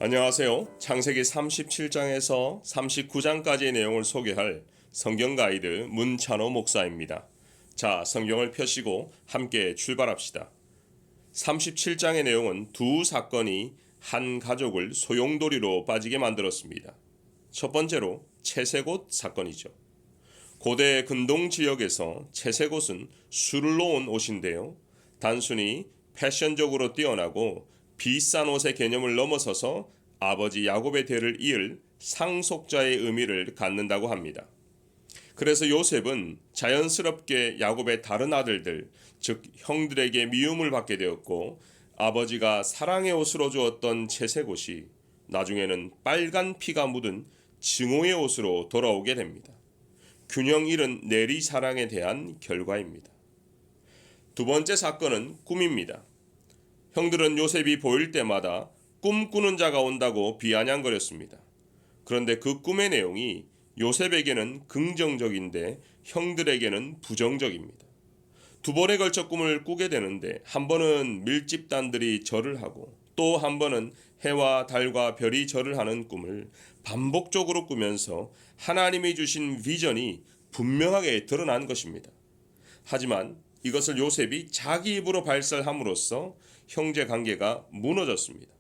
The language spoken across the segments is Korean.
안녕하세요. 창세기 37장에서 39장까지의 내용을 소개할 성경 가이드 문찬호 목사입니다. 자, 성경을 펴시고 함께 출발합시다. 37장의 내용은 두 사건이 한 가족을 소용돌이로 빠지게 만들었습니다. 첫 번째로 채색옷 사건이죠. 고대 근동 지역에서 채색옷은 술을 놓은 옷인데요. 단순히 패션적으로 뛰어나고 비싼 옷의 개념을 넘어서서 아버지 야곱의 대를 이을 상속자의 의미를 갖는다고 합니다. 그래서 요셉은 자연스럽게 야곱의 다른 아들들, 즉 형들에게 미움을 받게 되었고 아버지가 사랑의 옷으로 주었던 채색옷이 나중에는 빨간 피가 묻은 증오의 옷으로 돌아오게 됩니다. 균형 잃은 내리 사랑에 대한 결과입니다. 두 번째 사건은 꿈입니다. 형들은 요셉이 보일 때마다 꿈꾸는 자가 온다고 비아냥거렸습니다. 그런데 그 꿈의 내용이 요셉에게는 긍정적인데 형들에게는 부정적입니다. 두 번에 걸쳐 꿈을 꾸게 되는데 한 번은 밀집단들이 절을 하고 또 한 번은 해와 달과 별이 절을 하는 꿈을 반복적으로 꾸면서 하나님이 주신 비전이 분명하게 드러난 것입니다. 하지만 이것을 요셉이 자기 입으로 발설함으로써 형제 관계가 무너졌습니다.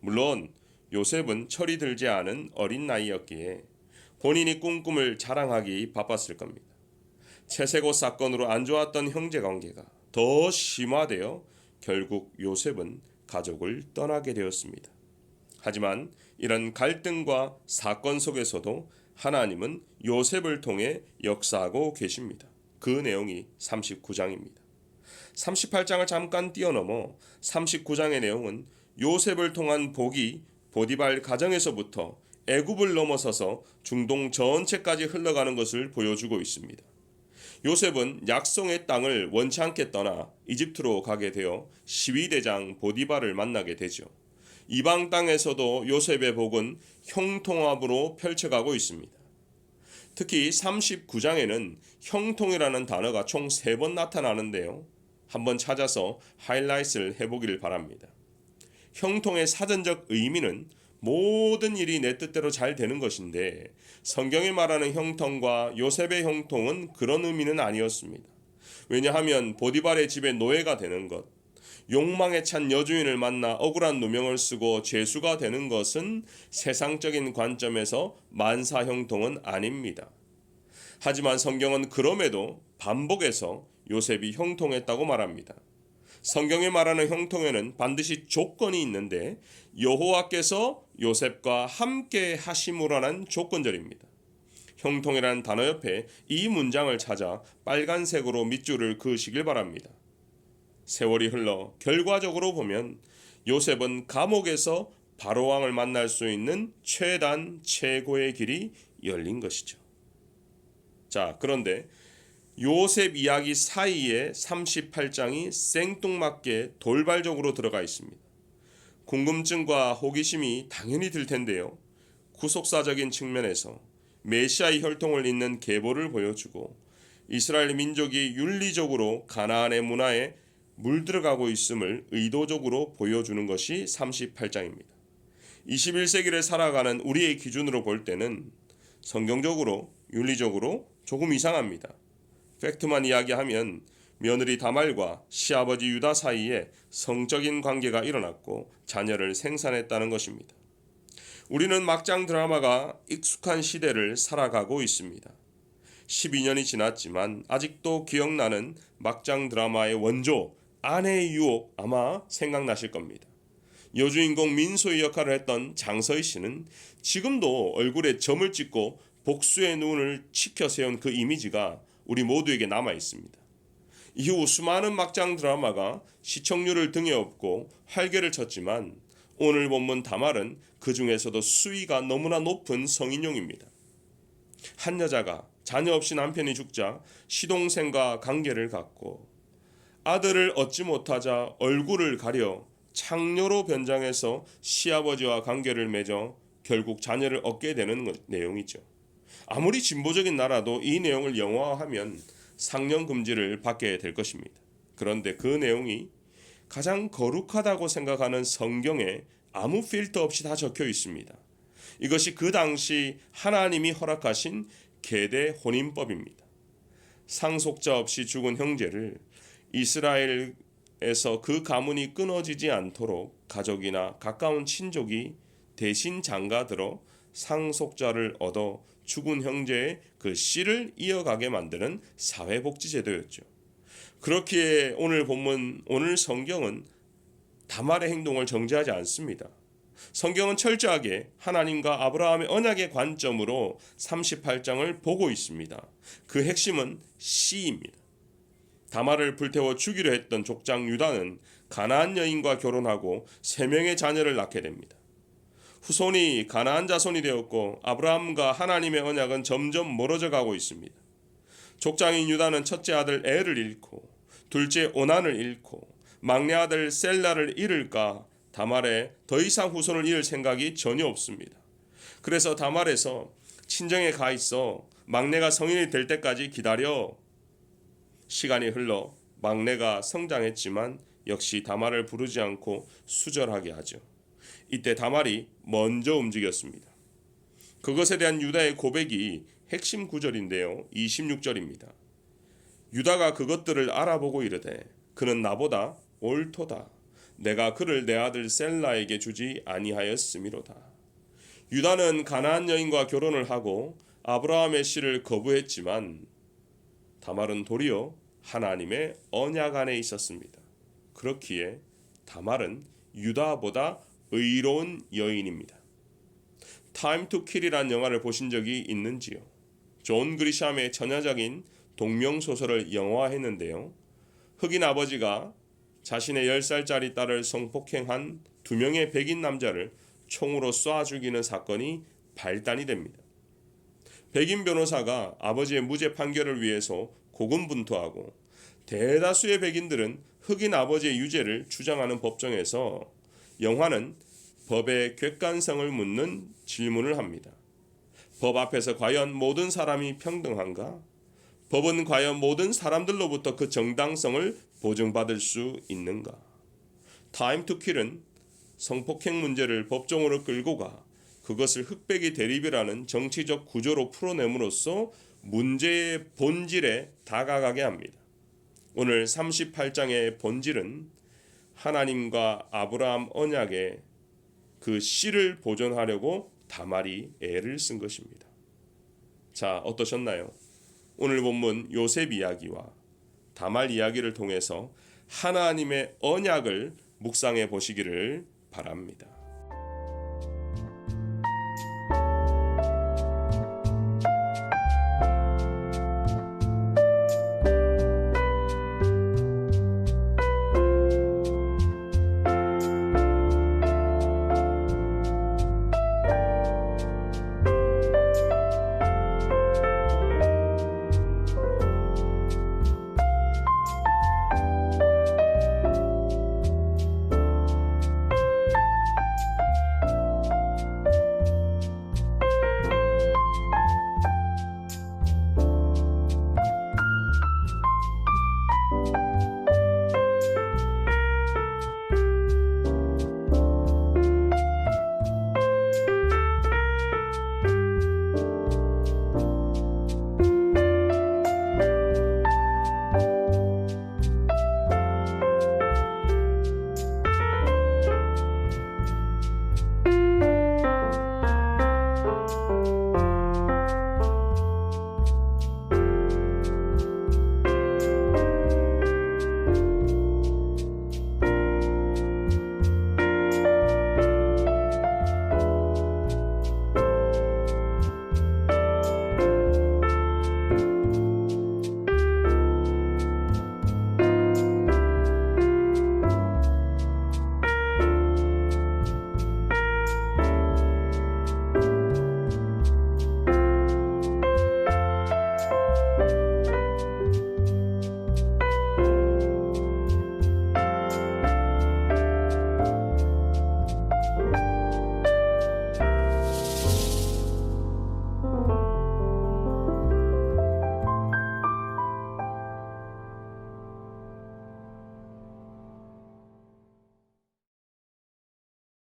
물론 요셉은 철이 들지 않은 어린 나이였기에 본인이 꾼 꿈을 자랑하기 바빴을 겁니다. 채색옷 사건으로 안 좋았던 형제 관계가 더 심화되어 결국 요셉은 가족을 떠나게 되었습니다. 하지만 이런 갈등과 사건 속에서도 하나님은 요셉을 통해 역사하고 계십니다. 그 내용이 39장입니다. 38장을 잠깐 뛰어넘어 39장의 내용은 요셉을 통한 복이 보디발 가정에서부터 애굽을 넘어서서 중동 전체까지 흘러가는 것을 보여주고 있습니다. 요셉은 약속의 땅을 원치 않게 떠나 이집트로 가게 되어 시위대장 보디발을 만나게 되죠. 이방 땅에서도 요셉의 복은 형통합으로 펼쳐가고 있습니다. 특히 39장에는 형통이라는 단어가 총 3번 나타나는데요. 한번 찾아서 하이라이트를 해보기를 바랍니다. 형통의 사전적 의미는 모든 일이 내 뜻대로 잘 되는 것인데 성경이 말하는 형통과 요셉의 형통은 그런 의미는 아니었습니다. 왜냐하면 보디발의 집에 노예가 되는 것, 욕망에 찬 여주인을 만나 억울한 누명을 쓰고 죄수가 되는 것은 세상적인 관점에서 만사 형통은 아닙니다. 하지만 성경은 그럼에도 반복해서 요셉이 형통했다고 말합니다. 성경이 말하는 형통에는 반드시 조건이 있는데 여호와께서 요셉과 함께 하심으로라는 조건절입니다. 형통이라는 단어 옆에 이 문장을 찾아 빨간색으로 밑줄을 그으시길 바랍니다. 세월이 흘러 결과적으로 보면 요셉은 감옥에서 바로왕을 만날 수 있는 최고의 길이 열린 것이죠. 자, 그런데 요셉 이야기 사이에 38장이 생뚱맞게 돌발적으로 들어가 있습니다. 궁금증과 호기심이 당연히 들 텐데요. 구속사적인 측면에서 메시아의 혈통을 잇는 계보를 보여주고 이스라엘 민족이 윤리적으로 가나안의 문화에 물들어가고 있음을 의도적으로 보여주는 것이 38장입니다. 21세기를 살아가는 우리의 기준으로 볼 때는 성경적으로, 윤리적으로 조금 이상합니다. 팩트만 이야기하면 며느리 다말과 시아버지 유다 사이에 성적인 관계가 일어났고 자녀를 생산했다는 것입니다. 우리는 막장 드라마가 익숙한 시대를 살아가고 있습니다. 12년이 지났지만 아직도 기억나는 막장 드라마의 원조 아내의 유혹 아마 생각나실 겁니다. 여주인공 민소의 역할을 했던 장서희 씨는 지금도 얼굴에 점을 찍고 복수의 눈을 치켜 세운 그 이미지가 우리 모두에게 남아 있습니다. 이후 수많은 막장 드라마가 시청률을 등에 업고 활개를 쳤지만 오늘 본문 다말은 그 중에서도 수위가 너무나 높은 성인용입니다. 한 여자가 자녀 없이 남편이 죽자 시동생과 관계를 갖고 아들을 얻지 못하자 얼굴을 가려 창녀로 변장해서 시아버지와 관계를 맺어 결국 자녀를 얻게 되는 내용이죠. 아무리 진보적인 나라도 이 내용을 영화화하면 상영 금지를 받게 될 것입니다. 그런데 그 내용이 가장 거룩하다고 생각하는 성경에 아무 필터 없이 다 적혀 있습니다. 이것이 그 당시 하나님이 허락하신 계대 혼인법입니다. 상속자 없이 죽은 형제를 이스라엘에서 그 가문이 끊어지지 않도록 가족이나 가까운 친족이 대신 장가들어 상속자를 얻어 죽은 형제의 그 씨를 이어가게 만드는 사회복지제도였죠. 그렇기에 오늘 성경은 다말의 행동을 정죄하지 않습니다. 성경은 철저하게 하나님과 아브라함의 언약의 관점으로 38장을 보고 있습니다. 그 핵심은 씨입니다. 다말을 불태워 죽이려 했던 족장 유다는 가나안 여인과 결혼하고 3명의 자녀를 낳게 됩니다. 후손이 가나안 자손이 되었고 아브라함과 하나님의 언약은 점점 멀어져 가고 있습니다. 족장인 유다는 첫째 아들 엘을 잃고 둘째 오난을 잃고 막내 아들 셀라를 잃을까 다말에 더 이상 후손을 잃을 생각이 전혀 없습니다. 그래서 다말에서 친정에 가 있어 막내가 성인이 될 때까지 기다려. 시간이 흘러 막내가 성장했지만 역시 다말을 부르지 않고 수절하게 하죠. 이때 다말이 먼저 움직였습니다. 그것에 대한 유다의 고백이 핵심 구절인데요. 26절입니다. 유다가 그것들을 알아보고 이르되 그는 나보다 옳도다. 내가 그를 내 아들 셀라에게 주지 아니하였음이로다. 유다는 가나안 여인과 결혼을 하고 아브라함의 씨를 거부했지만 다말은 도리어 하나님의 언약 안에 있었습니다. 그렇기에 다말은 유다보다 의로운 여인입니다. 타임 투 킬이란 영화를 보신 적이 있는지요? 존 그리샴의 천여적인 동명소설을 영화화했는데요. 흑인 아버지가 자신의 10살짜리 딸을 성폭행한 2명의 백인 남자를 총으로 쏴 죽이는 사건이 발단이 됩니다. 백인 변호사가 아버지의 무죄 판결을 위해서 고군분투하고 대다수의 백인들은 흑인 아버지의 유죄를 주장하는 법정에서 영화는 법의 객관성을 묻는 질문을 합니다. 법 앞에서 과연 모든 사람이 평등한가? 법은 과연 모든 사람들로부터 그 정당성을 보증받을 수 있는가? 타임 투 킬은 성폭행 문제를 법정으로 끌고 가 그것을 흑백의 대립이라는 정치적 구조로 풀어냄으로써 문제의 본질에 다가가게 합니다. 오늘 38장의 본질은 하나님과 아브라함 언약의 그 씨를 보존하려고 다말이 애를 쓴 것입니다. 자, 어떠셨나요? 오늘 본문 요셉 이야기와 다말 이야기를 통해서 하나님의 언약을 묵상해 보시기를 바랍니다.